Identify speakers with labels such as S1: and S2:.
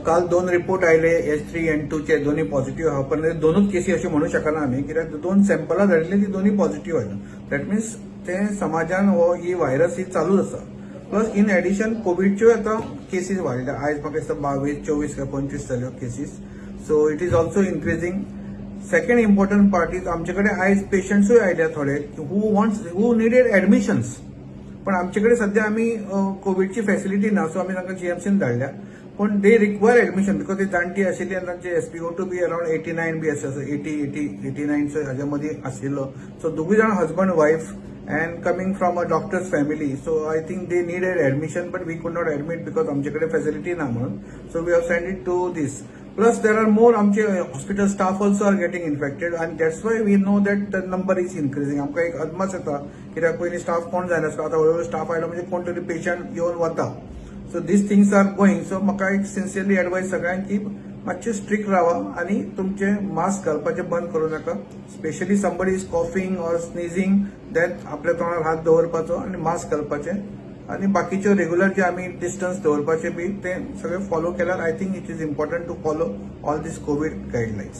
S1: काल 2 रिपोर्ट आयले H3N2 चे दोन्ही पॉझिटिव्ह आहा पण दोनूच केसी अशी म्हणू शकना आम्ही कित्याक 2 सॅम्पलां धाडिल्ली ती दोन्ही पॉझिटिव्ह आयला. दॅट मीन्स ते समाजान हो ही व्हायरस ही चालूच आसा. प्लस इन एडिशन कोविडच्यो आता केसीस वाडल्या. आयज म्हाका दिसता 22, 24 काय 25 जाल्यो cases. So it is also increasing. Second important part is आमचे कडेन आयज पेशंट्सूय आयल्या थोडे हू निडेड एडमिशन्स. पण आमचे कडेन सध्या आमी कोविडची फॅसिलिटी ना सो आमी तांकां जीएमसीन धाडल्या. पण दे रिक्वायर एडमिशन बिकॉज ती जाणटी आशिल्ली आनी तांचे SpO2 बी अराउंड 89 बी आसा 89 हाज्या मदीं आशिल्लो. सो दोगूय जाण husband wife and coming from a doctor's family, so I think they needed admission but we could not admit because आमचे कडेन facility ना म्हणून. So we have sent it to this. Plus there are more आमचे hospital staff also are getting infected and that's why we know that the number is increasing. आमकां एक अदमास येता कित्याक पयलीं स्टाफ कोण जायनासलो आतां हळूहळू स्टाफ आयलो म्हणजे कोण तरी पेशंट येवन वता. So these things are going. So म्हाका एक सिन्सियरली एडवायस सगळ्यांक की मातशें स्ट्रिक्ट रावा आणि तुमचे मास्क घालपाचे बंद करू नका. Specially somebody is coughing or sneezing then आपल्या तोंडार हात दवरपाचो आणि मास्क घालपाचे आणि बाकीचे रेग्युलर जे आम्ही डिस्टन्स दवरपाचे बी ते सगळे फॉलो केल्यार I think it is important to follow all these COVID guidelines.